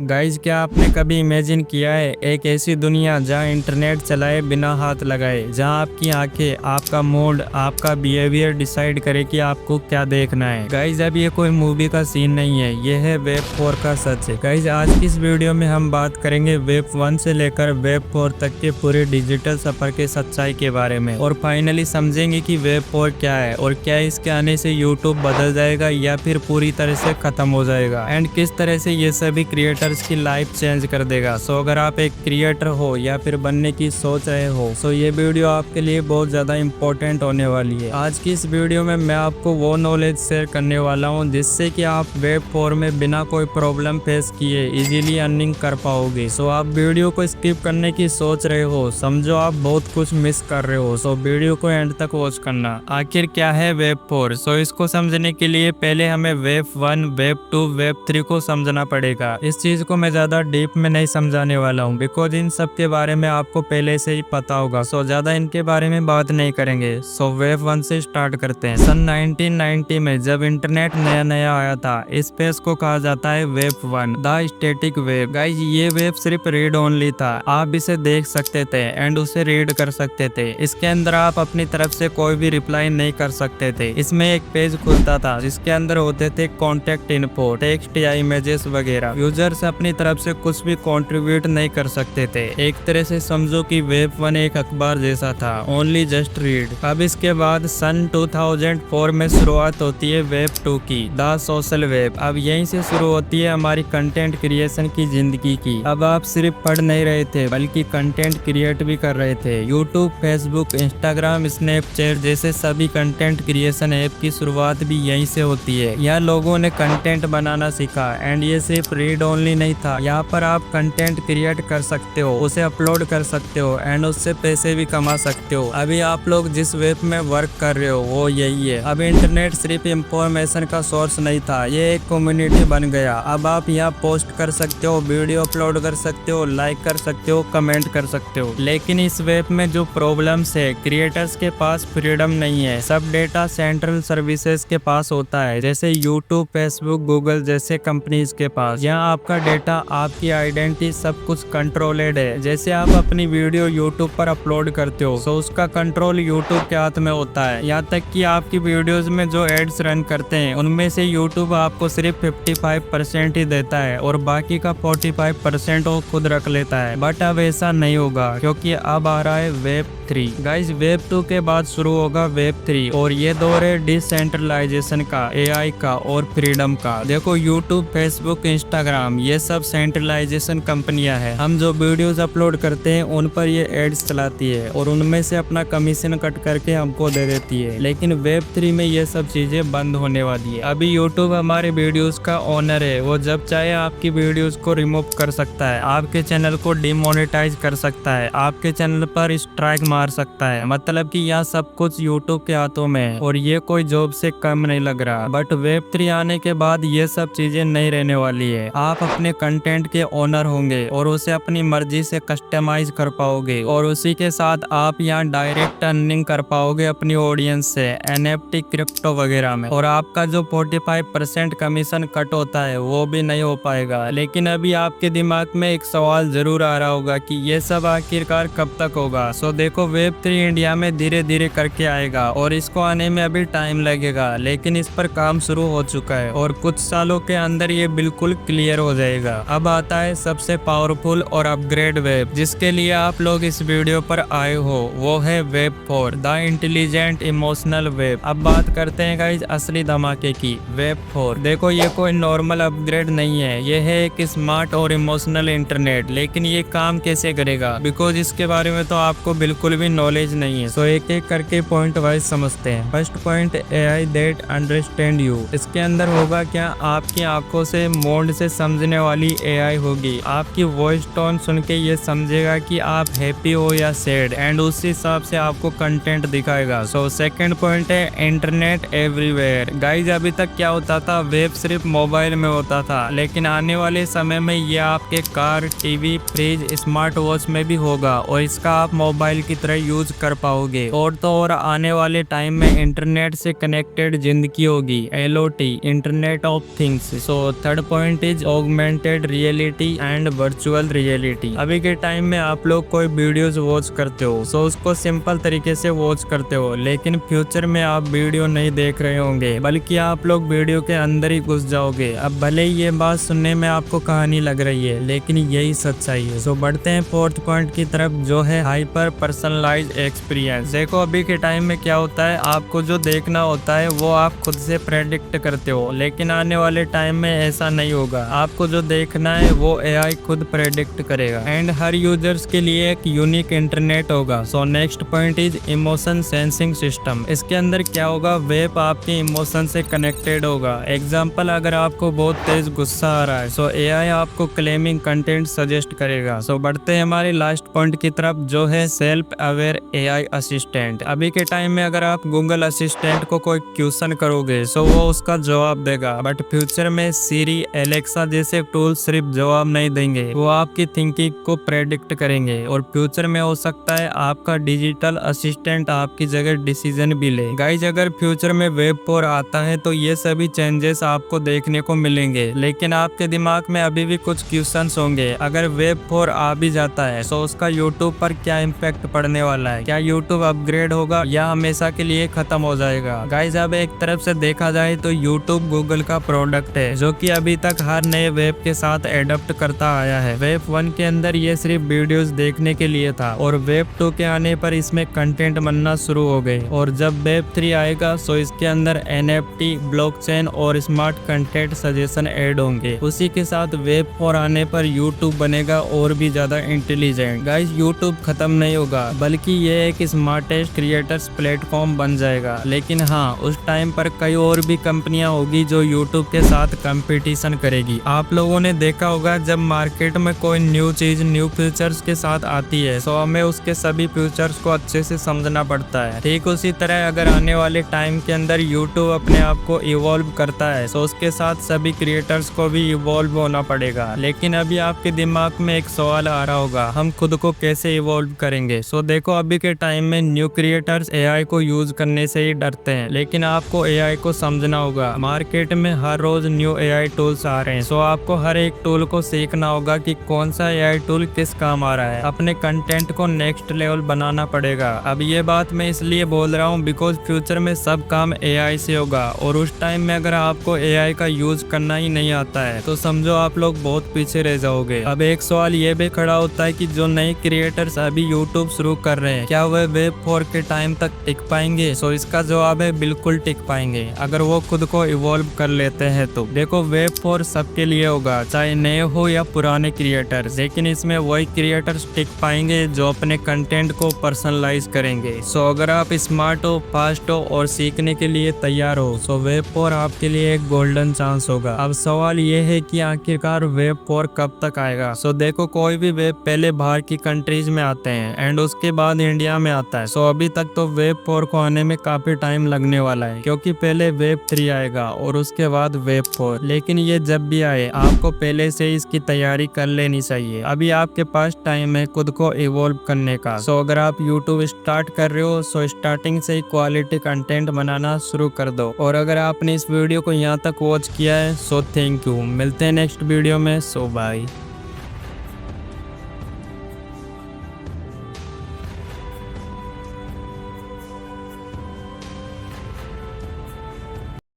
Guys, क्या आपने कभी इमेजिन किया है एक ऐसी दुनिया जहां इंटरनेट चलाए बिना हाथ लगाए, जहां आपकी आंखें, आपका मूड, आपका बिहेवियर डिसाइड करे कि आपको क्या देखना है। गाइज, अब ये कोई मूवी का सीन नहीं है, ये है वेब 4 का सच है। गाइज, आज की इस वीडियो में हम बात करेंगे वेब 1 से लेकर वेब 4 तक के पूरे डिजिटल सफर के सच्चाई के बारे में, और फाइनली समझेंगे कि वेब 4 क्या है और क्या इसके आने से यूट्यूब बदल जाएगा या फिर पूरी तरह से खत्म हो जाएगा, एंड किस तरह से ये सभी क्रिएटर्स की लाइफ चेंज कर देगा। सो अगर आप एक क्रिएटर हो या फिर बनने की सोच रहे हो, सो ये वीडियो आपके लिए बहुत ज्यादा इंपॉर्टेंट होने वाली है। आज की इस वीडियो में मैं आपको वो नॉलेज शेयर करने वाला हूँ जिससे कि आप वेब 4 में बिना कोई प्रॉब्लम फेस किए इजीली अर्निंग कर पाओगे। सो आप वीडियो को स्किप करने की सोच रहे हो, समझो आप बहुत कुछ मिस कर रहे हो। सो वीडियो को एंड तक वॉच करना। आखिर क्या है वेब 4? सो इसको समझने के लिए पहले हमें वेब 1, वेब 2, वेब 3 को समझना पड़ेगा। इस चीज को मैं ज्यादा डीप में नहीं समझाने वाला हूँ, बिकॉज इन सब के बारे में आपको पहले से ही पता होगा। सो ज्यादा इनके बारे में बात नहीं करेंगे। सो वेब 1 से स्टार्ट करते हैं। सन 1990 में जब इंटरनेट नया नया आया था, इस पेज को कहा जाता है web 1, the static web. Guys, ये वेब सिर्फ रीड ओनली था। आप इसे देख सकते थे एंड उसे रीड कर सकते थे। इसके अंदर आप अपनी तरफ से कोई भी रिप्लाई नहीं कर सकते थे। इसमें एक पेज खुलता था जिसके अंदर होते थे कॉन्टेक्ट इन्फो, टेक्स्ट या इमेजेस वगैरह। यूजर्स अपनी तरफ से कुछ भी कंट्रीब्यूट नहीं कर सकते थे। एक तरह से समझो कि वेब 1 एक अखबार जैसा था, ओनली जस्ट रीड। अब इसके बाद सन 2004 में शुरुआत होती है वेब 2 की, द सोशल वेब। अब यहीं से शुरू होती है हमारी कंटेंट क्रिएशन की जिंदगी की। अब आप सिर्फ पढ़ नहीं रहे थे बल्कि कंटेंट क्रिएट भी कर रहे थे। यूट्यूब, फेसबुक, इंस्टाग्राम, स्नैपचैट जैसे सभी कंटेंट क्रिएशन ऐप की शुरुआत भी यहीं से होती है। यहाँ लोगों ने कंटेंट बनाना सीखा, एंड ये सिर्फ रीड ओनली नहीं था। यहाँ पर आप कंटेंट क्रिएट कर सकते हो, उसे अपलोड कर सकते हो एंड उससे पैसे भी कमा सकते हो। अभी आप लोग जिस वेब में वर्क कर रहे हो वो यही है। अब इंटरनेट सिर्फ इंफॉर्मेशन का सोर्स नहीं था, ये एक कम्युनिटी बन गया। अब आप यहाँ पोस्ट कर सकते हो, वीडियो अपलोड कर सकते हो, लाइक कर सकते हो, कमेंट कर सकते हो। लेकिन इस वेब में जो प्रॉब्लम्स है, क्रिएटर्स के पास फ्रीडम नहीं है। सब डेटा सेंट्रल सर्विसेज के पास होता है, जैसे यूट्यूब, फेसबुक, गूगल जैसे कंपनीज के पास। यहाँ आपका डेटा, आपकी आइडेंटिटी सब कुछ कंट्रोलेड है। जैसे आप अपनी वीडियो यूट्यूब पर अपलोड करते हो, तो उसका कंट्रोल यूट्यूब के हाथ में होता है। यहाँ तक कि आपकी वीडियोस में जो एड्स रन करते हैं, उनमें से यूट्यूब आपको सिर्फ 55% ही देता है और बाकी का 45% वो खुद रख लेता है। बट अब ऐसा नहीं होगा, क्योंकि अब आ रहा है वेब 3। गाइज, वेब 2 के बाद शुरू होगा वेब 3, और ये दौर है डिसेंट्रलाइजेशन का, एआई का और फ्रीडम का। देखो, यूट्यूब, फेसबुक, इंस्टाग्राम ये सब सेंट्रलाइजेशन कंपनियां हैं। हम जो वीडियोस अपलोड करते हैं उन पर ये एड्स चलाती है और उनमें से अपना कमीशन कट करके हमको दे देती है। लेकिन वेब 3 में ये सब चीजें बंद होने वाली है। अभी यूट्यूब हमारे वीडियोस का ओनर है। वो जब चाहे आपकी वीडियोस को रिमूव कर सकता है, आपके चैनल को डिमोनेटाइज कर सकता है, आपके चैनल पर स्ट्राइक मार सकता है। मतलब कि यह सब कुछ यूट्यूब के हाथों में है और ये कोई जॉब से कम नहीं लग रहा। बट वेब 3 आने के बाद ये सब चीजें नहीं रहने वाली है। आप अपने कंटेंट के ओनर होंगे और उसे अपनी मर्जी से कस्टमाइज कर पाओगे, और उसी के साथ आप यहाँ डायरेक्ट अर्निंग कर पाओगे अपनी ऑडियंस से, एनएफटी, क्रिप्टो वगैरह में। और आपका जो 45% कमीशन कट होता है वो भी नहीं हो पाएगा। लेकिन अभी आपके दिमाग में एक सवाल जरूर आ रहा होगा कि ये सब आखिरकार कब तक होगा। सो देखो, वेब 3 इंडिया में धीरे धीरे करके आएगा और इसको आने में अभी टाइम लगेगा, लेकिन इस पर काम शुरू हो चुका है और कुछ सालों के अंदर ये बिल्कुल क्लियर हो जाएगा। अब आता है सबसे पावरफुल और अपग्रेड वेब, जिसके लिए आप लोग इस वीडियो पर आए हो, वो है web 4, the intelligent emotional web. अब बात करते हैं गाइस असली धमाके की, वेब 4। देखो, ये कोई नॉर्मल अपग्रेड नहीं है, ये है एक स्मार्ट और इमोशनल इंटरनेट। लेकिन ये काम कैसे करेगा, बिकॉज इसके बारे में तो आपको बिल्कुल भी नॉलेज नहीं है। सो एक एक करके पॉइंट वाइज समझते हैं। First point, AI that understand you. इसके अंदर होगा क्या, आपकी आंखों से, मूड से समझने वाली एआई होगी। आपकी वॉइस टोन सुन के ये समझेगा कि आप हैप्पी हो या सैड, एंड उस हिसाब से आपको कंटेंट दिखाएगा। सो सेकंड पॉइंट है इंटरनेट एवरीवेयर। गाइज, अभी तक क्या होता था, वेब सिर्फ मोबाइल में होता था, लेकिन आने वाले समय में ये आपके car, TV, fridge, smart watch में भी होगा और इसका आप मोबाइल की तरह यूज कर पाओगे। और तो और आने वाले टाइम में इंटरनेट से कनेक्टेड जिंदगी होगी, LOT, internet of things. So third point is augmented augmented reality and virtual reality. अभी के टाइम में आप लोग कोई वीडियोस वॉच करते हो तो उसको सिंपल तरीके से वॉच करते हो, लेकिन फ्यूचर में आप वीडियो नहीं देख रहे होंगे बल्कि आप लोग वीडियो के अंदर ही घुस जाओगे। अब भले ही ये बात सुनने में आपको कहानी लग रही है, लेकिन यही सच्चाई है। तो बढ़ते हैं फोर्थ पॉइंट की तरफ, जो है हाइपर पर्सनलाइज एक्सपीरियंस। देखो अभी के टाइम में क्या होता है, आपको जो देखना होता है वो आप खुद से प्रेडिक्ट करते हो, लेकिन आने वाले टाइम में ऐसा नहीं होगा। आपको जो देखना है वो एआई खुद प्रेडिक्ट करेगा एंड हर यूजर्स के लिए एक यूनिक इंटरनेट होगा। So next point is emotion sensing system. इसके अंदर क्या होगा, वेब आपके इमोशन से कनेक्टेड होगा। एग्जाम्पल, अगर आपको बहुत तेज गुस्सा आ रहा है सो एआई आपको क्लेमिंग कंटेंट सजेस्ट करेगा। सो बढ़ते हैं हमारे लास्ट पॉइंट की तरफ, जो है सेल्फ अवेयर एआई असिस्टेंट। अभी के टाइम में अगर आप गूगल असिस्टेंट को कोई क्वेश्चन करोगे सो वो उसका जवाब देगा, बट फ्यूचर में सीरी, एलेक्सा जैसे टूल सिर्फ जवाब नहीं देंगे, वो आपकी थिंकिंग को प्रेडिक्ट करेंगे और फ्यूचर में हो सकता है आपका डिजिटल असिस्टेंट आपकी जगह डिसीजन भी ले। गाइज अगर फ्यूचर में वेब 4 आता है तो ये सभी चेंजेस आपको देखने को मिलेंगे, लेकिन आपके दिमाग में अभी भी कुछ क्वेश्चंस होंगे। अगर वेब 4 आ भी जाता है तो उसका यूट्यूब पर क्या इम्पैक्ट पड़ने वाला है, क्या यूट्यूब अपग्रेड होगा या हमेशा के लिए खत्म हो जाएगा। गाइज अब एक तरफ से देखा जाए तो यूट्यूब गूगल का प्रोडक्ट है जो कि अभी तक हर नए वेब के साथ एडप्ट करता आया है। वेब 1 के अंदर ये सिर्फ वीडियोस देखने के लिए था और वेब 2 के आने पर इसमें कंटेंट बनना शुरू हो गए, और जब वेब 3 आएगा तो इसके अंदर NFT, ब्लॉकचेन और स्मार्ट कंटेंट सजेशन ऐड होंगे। उसी के साथ वेब 4 आने पर यूट्यूब बनेगा और भी ज्यादा इंटेलिजेंट। गाइस यूट्यूब खत्म नहीं होगा, बल्कि ये एक स्मार्टेस्ट क्रिएटर्स प्लेटफॉर्म बन जाएगा। लेकिन हाँ, उस टाइम पर कई और भी कंपनियां होगी जो यूट्यूब के साथ कंपटीशन करेगी। आप लोगों ने देखा होगा जब मार्केट में कोई न्यू चीज न्यू फीचर्स के साथ आती है तो हमें उसके सभी फीचर्स को अच्छे से समझना पड़ता है। ठीक उसी तरह अगर आने वाले टाइम के अंदर यूट्यूब अपने आप को इवॉल्व करता है तो उसके साथ सभी क्रिएटर्स को भी इवॉल्व होना पड़ेगा। लेकिन अभी आपके दिमाग में एक सवाल आ रहा होगा, हम खुद को कैसे इवॉल्व करेंगे। सो देखो अभी के टाइम में न्यू क्रिएटर्स एआई को यूज करने से ही डरते हैं, लेकिन आपको एआई को समझना होगा। मार्केट में हर रोज न्यू एआई टूल्स आ रहे हैं, सो आपको हर एक टूल को सीखना होगा कि कौन सा एआई टूल किस काम आ रहा है। अपने कंटेंट को नेक्स्ट लेवल बनाना पड़ेगा। अब ये बात मैं इसलिए बोल रहा हूँ बिकॉज फ्यूचर में सब काम एआई से होगा, और उस टाइम में अगर आपको एआई का यूज करना ही नहीं आता है तो समझो आप लोग बहुत पीछे रह जाओगे। अब एक सवाल ये भी खड़ा होता है कि जो नए क्रिएटर्स अभी यूट्यूब शुरू कर रहे हैं, क्या वह वेब 4 के टाइम तक टिक पाएंगे। सो इसका जवाब है बिल्कुल टिक पाएंगे, अगर वो खुद को इवॉल्व कर लेते हैं तो। देखो वेब 4 सबके लिए होगा, चाहे नए हो या पुराने क्रिएटर्स, लेकिन इसमें वही क्रिएटर्स टिक पाएंगे जो अपने कंटेंट को पर्सनलाइज करेंगे। सो अगर आप स्मार्ट हो, फास्ट हो और सीखने के लिए तैयार हो सो वेब 4 आपके लिए एक गोल्डन चांस होगा। अब सवाल ये है कि आखिरकार वेब 4 कब तक आएगा। सो देखो कोई भी वेब पहले बाहर की कंट्रीज में आते हैं एंड उसके बाद इंडिया में आता है। सो अभी तक तो वेब 4 को आने में काफी टाइम लगने वाला है, क्योंकि पहले वेब 3 आएगा और उसके बाद वेब 4। लेकिन ये जब भी आए आपको पहले से इसकी तैयारी कर लेनी चाहिए। अभी आपके पास टाइम है खुद को इवॉल्व करने का। सो अगर आप यूट्यूब स्टार्ट कर रहे हो सो स्टार्टिंग से ही क्वालिटी कंटेंट बनाना शुरू कर दो। और अगर आपने इस वीडियो को यहाँ तक वॉच किया है सो थैंक यू। मिलते हैं नेक्स्ट वीडियो में। सो बाय।